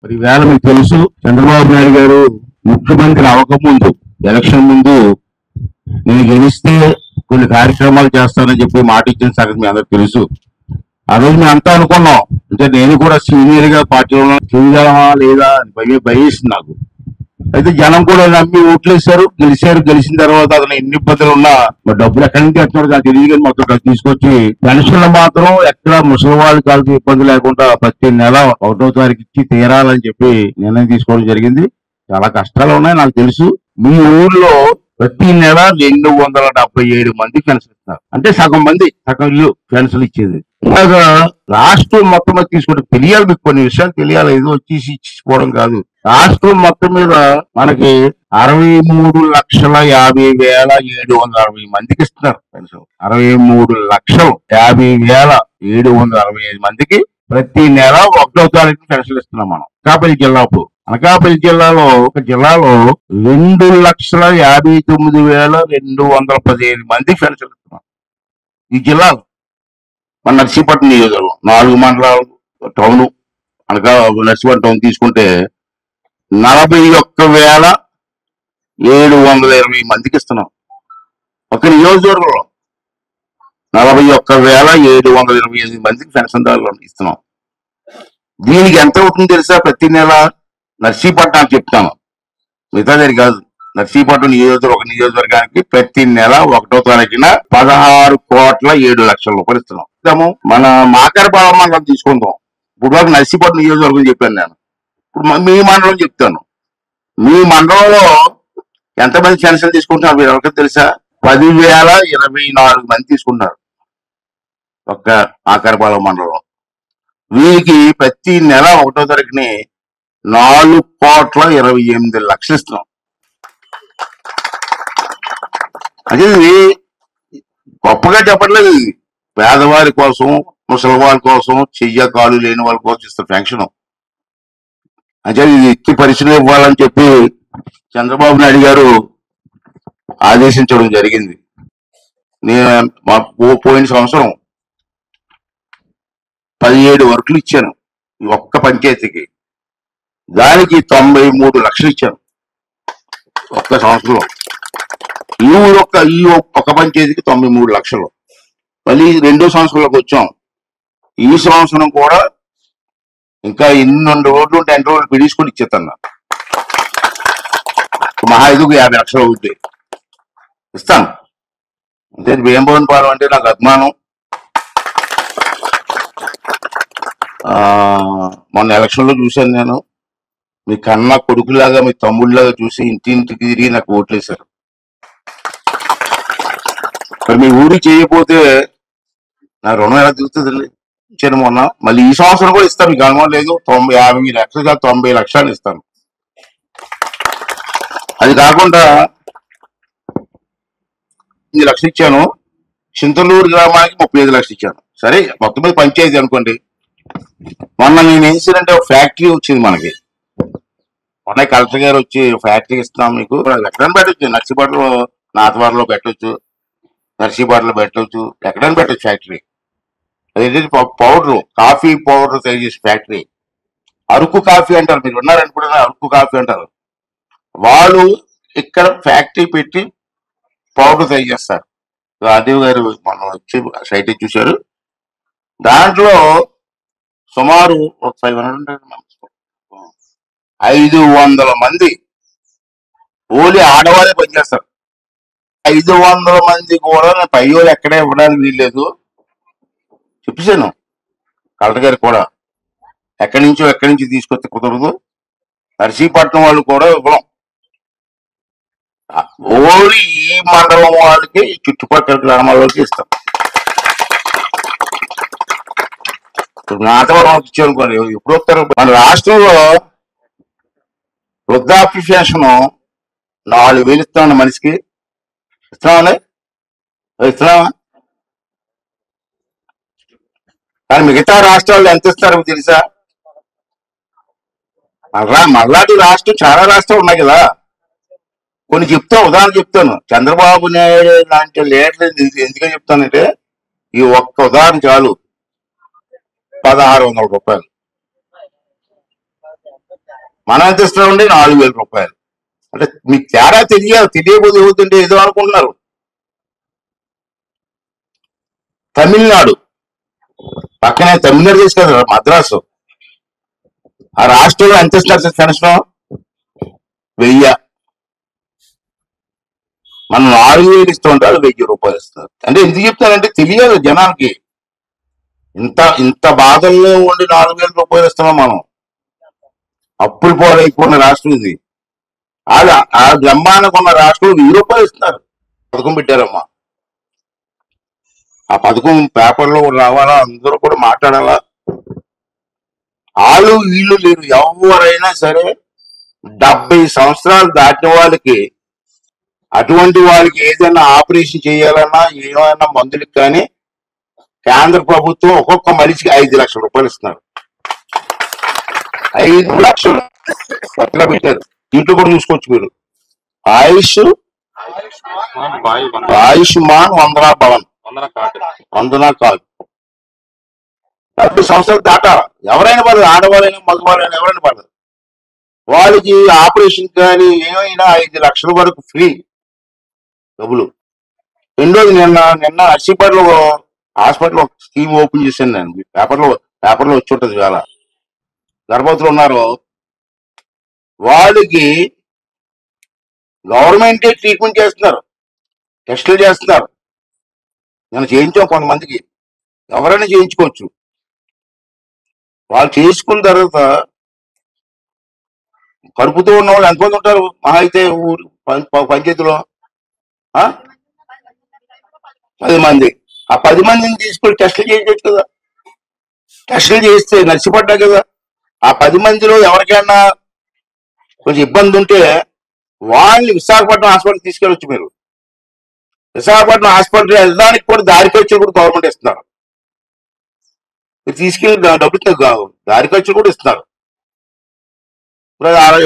మరి ఈవేళ మీకు తెలుసు చంద్రబాబు నాయుడు గారు ముఖ్యమంత్రి అవ్వకముందు ఎలక్షన్ ముందు నేను గెలిస్తే కొన్ని కార్యక్రమాలు చేస్తానని చెప్పి మాట ఇచ్చిన సంగతి మీ అందరికి తెలుసు. ఆ రోజు మేము అంతా అనుకున్నాం, అంటే నేను కూడా సీనియర్ గా పార్టీలో చేయగలమా లేదా అని భయేసింది నాకు. అయితే జనం కూడా నమ్మి ఓట్లేశారు, గెలిచిన తర్వాత అతను ఎన్ని ఇబ్బందులు ఉన్నా మరి డబ్బులు ఎక్కడి నుంచి వస్తున్నాడు నాకు తెలియదు, కానీ మొత్తం డబ్బు తీసుకొచ్చి పెన్షన్లు మాత్రం ఎక్కడ ముసలి వాళ్ళ కాళ్ళకి ఇబ్బంది లేకుండా ప్రతి నెల 1వ తారీఖు ఇచ్చి తీరాలని చెప్పి నిర్ణయం తీసుకోవడం జరిగింది. చాలా కష్టాలు ఉన్నాయి నాకు తెలుసు. మీ ఊర్లో ప్రతి నెల 277 మంది పెన్షన్ ఇస్తున్నారు, అంటే సగం ఇల్లు పెన్షన్ ఇచ్చేది. ఇలాగా రాష్ట్రం మొత్తం మీద తీసుకుంటే తెలియాలి, మీకు కొన్ని విషయాలు తెలియాలి, ఏదో వచ్చేసి ఇచ్చిపోవడం కాదు. రాష్ట్రం మొత్తం మీద మనకి 63,50,760 మందికి ఇస్తున్నారు పెన్షన్. 63,50,765 మందికి ప్రతి నెల 1వ తారీఖు పెన్షన్ ఇస్తున్నాం మనం. అనకాపల్లి అనకాపల్లి జిల్లాలో 2,59,215 మందికి పెన్షన్ ఇస్తున్నాం ఈ జిల్లాలో. మన నర్సీపట్నం నియోజకవర్గం 4 మండలాలు టౌన్ అనగా నర్సీపట్నం టౌన్ తీసుకుంటే 41,720 మందికి ఇస్తున్నాం. ఒక నియోజకవర్గంలో 41,728 మందికి పెన్షన్దారులు ఇస్తున్నాం. దీనికి ఎంత అవుతుంది తెలుసా? ప్రతి నెల నర్సీపట్నానికి చెప్తాను, మిగతా దగ్గర కాదు. నర్సీపట్నం ఒక నియోజకవర్గానికి ప్రతి నెల 1వ తారీఖున 16,07,00,000 రూపాయలు ఇస్తున్నాం. మన మాకరపాలెం మండలం తీసుకుందాం. ఇప్పుడు వరకు నర్సీపట్నం నియోజకవర్గం చెప్పాను నేను, ఇప్పుడు మీ మండలం చెప్తాను. మీ మండలంలో ఎంతమంది పెన్షన్ తీసుకుంటున్నారు మీరు ఎవరికి తెలుసా? 10,024 మంది తీసుకుంటున్నారు ఒక్క మాకరపాలెం మండలంలో. వీరికి ప్రతి నెల 1వ తారీఖుని 4,28,00,000 ఇస్తున్నాం. అదే గొప్పగా చెప్పట్లేదు, ఇది పేదవారి కోసం, ముసలి వాళ్ళ కోసం, కాలు లేని వాళ్ళ కోసం ఇస్తున్న పెన్షన్. అంటే ఇది ఎత్తి పరిశ్రమ ఇవ్వాలని చెప్పి చంద్రబాబు నాయుడు గారు ఆదేశించడం జరిగింది. నేను పోయిన సంవత్సరం 17 వర్కులు ఇచ్చాను ఈ ఒక్క పంచాయతీకి. దానికి 93 లక్షలు ఇచ్చాను ఒక్క సంవత్సరంలో. ఈ ఒక్క పంచాయతీకి 93 లక్షలు. మళ్ళీ 2వ సంవత్సరంలోకి వచ్చాం. ఈ సంవత్సరం కూడా ఇంకా 8 రోడ్లు 10 రోడ్లు పిలుచుకొని ఇచ్చేస్తాను. మహా 50 లక్షలు అవుతుంది, ఇస్తాను. అంటే వేంబోన్ పాలెం అంటే నాకు అభిమానం. మొన్న ఎలక్షన్ లో చూశాను నేను, మీ కన్న కొడుకులాగా, మీ తమ్ముడిలాగా చూసి ఇంటింటికి తిరిగి నాకు ఓట్లేశారు. మరి మీ ఊరికి చేయకపోతే నా రుణం ఎలా తీరుతుంది? ఇచ్చాను మొన్న, మళ్ళీ ఈ సంవత్సరం కూడా ఇస్తాను. మీకు అనుమానం లేదు, 50 లక్షలు కాదు 90 లక్షలు ఇస్తాను. అది కాకుండా 8 లక్షలు ఇచ్చాను. చింతలూరు గ్రామానికి 35 లక్షలు ఇచ్చాను. సరే, మొత్తం మీద పంచాయతీ అనుకోండి. మొన్న నేను వేసినంటే ఒక ఫ్యాక్టరీ వచ్చింది మనకి. మొన్న కలెక్టర్ గారు వచ్చి ఫ్యాక్టరీ ఇస్తున్నాం మీకు, ఎక్కడైనా పెట్టచ్చు, నర్సీపట్నంలో నాతవాడలో పెట్టవచ్చు, నర్సీపట్నంలో పెట్టవచ్చు, ఎక్కడైనా పెట్టచ్చు ఫ్యాక్టరీ. అదేంటి పౌడర్, కాఫీ పౌడర్ తయారు చేసే ఫ్యాక్టరీ. అరకు కాఫీ అంటారు, మీరు ఉన్నారనుకుంటున్నా, అరకు కాఫీ అంటారు. వాళ్ళు ఇక్కడ ఫ్యాక్టరీ పెట్టి పౌడర్ తయారు చేస్తారు. రాజీవ్ గారు మనం వచ్చి సైట్ చూశారు. దాంట్లో సుమారు 500 మంది ఓన్లీ ఆడవాళ్ళే పనిచేస్తారు. 500 మంది కూడా పై వాళ్ళు ఎక్కడే ఇవ్వడానికి వీల్లేదు చెప్పేశాను కలెక్టర్ గారికి కూడా. ఎక్కడి నుంచి తీసుకొస్తే కుదరదు. నర్సీపట్నం వాళ్ళు కూడా ఇవ్వడం, ఓన్లీ ఈ మండలం వాళ్ళకి, ఈ చుట్టుపక్కల గ్రామాలకి ఇస్తాం. నాతవరం ఇచ్చానుకోండి, ఎప్పుడు వస్తారు? మన రాష్ట్రంలో వృద్ధాప్య పెన్షన్ 4,000 ఇస్తామండి మనిషికి. ఇస్తున్నామా? కానీ మిగతా రాష్ట్రాల్లో ఎంత ఇస్తారో తెలుసా? మళ్ళాటి రాష్ట్రం, చాలా రాష్ట్రాలు ఉన్నాయి కదా. కొన్ని ఉదాహరణ చెప్తాను. చంద్రబాబు నాయుడు లాంటి లీడర్లు ఎందుకని చెప్తానంటే, ఈ ఒక్క ఉదాహరణ చాలు. 1,600 రూపాయలు మనం ఎంత ఇస్తున్నామండి? 4,000 రూపాయలు. అంటే మీకు తేడా తెలియకపోతే ఏమవుతుంటే ఏదో అనుకుంటున్నారు. తమిళనాడు పక్కనే తమిళనాడు చేసి కదా మద్రాసు, ఆ రాష్ట్రంలో ఎంత ఇస్తున్నారు సార్ పెన్షన్? 1000. మనం 4,000 ఇస్తూ ఉంటారు, 1000 రూపాయలు ఇస్తున్నారు. అంటే ఎందుకు చెప్తారంటే తెలియదు జనానికి. ఇంత ఇంత బాధల్లో ఉండి 4,000 రూపాయలు ఇస్తున్నాం మనం. అప్పులు పోలైపోయిన రాష్ట్రం ఇది. ఆ బ్రహ్మాండంగా ఉన్న రాష్ట్రం 1000 రూపాయలు ఇస్తున్నారు. పథకం పెట్టారమ్మా. ఆ పథకం పేపర్లో రావాలా, అందరూ కూడా మాట్లాడాలా. వాళ్ళు వీళ్ళు లేరు, ఎవరైనా సరే 70 సంవత్సరాలు దాటిన వాళ్ళకి, అటువంటి వాళ్ళకి ఏదైనా ఆపరేషన్ చేయాలన్నా ఏమైనా మందులకు కానీ కేంద్ర ప్రభుత్వం ఒక్కొక్క మనిషికి 5 లక్షల రూపాయలు ఇస్తున్నారు. 5 లక్షలు పక్కన పెట్టారు. ఇంట్లో కూడా చూసుకోవచ్చు మీరు. ఆయుష్మాన్ వందనా భవన్, వందనా కార్డు. 70 సంవత్సరాలు దాటాల, ఎవరైనా పడదు, ఆడవాళ్ళైనా మగవాళ్ళైనా ఎవరైనా పడదు. వాళ్ళకి ఆపరేషన్ కానీ ఏమైనా 5 లక్షల వరకు ఫ్రీ డబ్బులు. రెండోది, నిన్న నర్సీపేటలో హాస్పిటల్ ఒక స్కీమ్ ఓపెన్ చేశాను నేను. పేపర్లో వచ్చి ఉంటుంది వేళ. గర్భవతులు ఉన్నారు, వాళ్ళకి గవర్నమెంటే ట్రీట్మెంట్ చేస్తున్నారు, టెస్టులు చేస్తున్నారు. నేను చేయించాం కొంతమందికి, ఎవరైనా చేయించుకోవచ్చు. వాళ్ళు చేసుకున్న తర్వాత కడుపుతో ఉన్న వాళ్ళు ఎంతమంది ఉంటారు? మహా అయితే ఊరు పంచాయతీలో 10 మంది. ఆ 10 మందిని తీసుకొని టెస్టులు చేయించవచ్చు కదా. టెస్టులు చేస్తే నడిచిపడ్డా కదా. ఆ 10 మందిలో ఎవరికైనా కొంచెం ఇబ్బంది ఉంటే వాళ్ళని విశాఖపట్నం హాస్పిటల్ తీసుకెళ్ళొచ్చు మీరు. విశాఖపట్నం హాస్పిటల్ వెళ్ళడానికి కూడా దారి ఖర్చులు కూడా గవర్నమెంట్ ఇస్తున్నారు. మీరు తీసుకెళ్ళి డబ్బులు దారి ఖర్చులు కూడా ఇస్తున్నారు.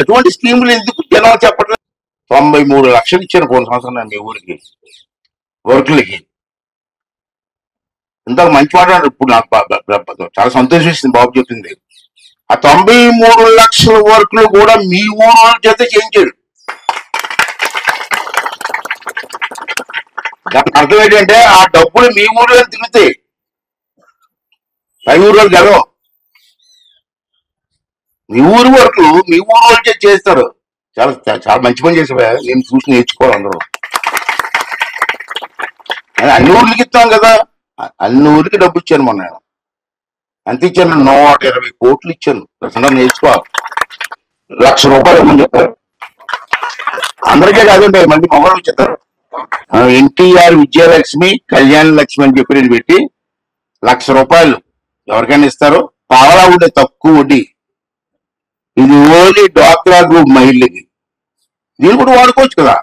ఎటువంటి స్కీములు ఎందుకు జనాలు చెప్పట్లేదు? 93 లక్షలు ఇచ్చాను పోయిన సంవత్సరం నేను మీ ఊరికి వర్కులకి. ఇంత మంచి మాట. ఇప్పుడు నాకు చాలా సంతోషం ఇస్తుంది బాబు చెప్పింది. ఆ 93 లక్షల వర్కులు కూడా మీ ఊరు చేత చేయించాడు. అర్థం ఏంటంటే ఆ డబ్బులు మీ ఊర్లో తిరుగుతాయి, పై ఊర్లో గెలవు. మీ ఊరు వరకు మీ ఊరు వాళ్ళే చేస్తారు. చాలా చాలా మంచి పని చేసే నేను చూసి నేర్చుకోవాలి అందరూ. అన్ని ఊర్లకి ఇస్తాం కదా, అన్ని ఊరికి డబ్బు ఇచ్చాను మొన్న. నేను ఎంత ఇచ్చాను? 120 కోట్లు ఇచ్చాను. ప్రసంగా నేర్చుకోవాలి. 1,00,000 రూపాయలు ఇవ్వమని చెప్పారు. అందరికీ కాదండి, మళ్ళీ మొగలు చెప్తారు. ఎన్టీఆర్ విజయలక్ష్మి కళ్యాణ లక్ష్మి అని చెప్పి నేను పెట్టి 1,00,000 రూపాయలు ఎవరికైనా ఇస్తారు. పావలా ఉండే తక్కువ వడ్డీ. ఇది ఓన్లీ డ్వాక్రా గ్రూప్ మహిళలకి. దీన్ని కూడా వాడుకోవచ్చు కదా.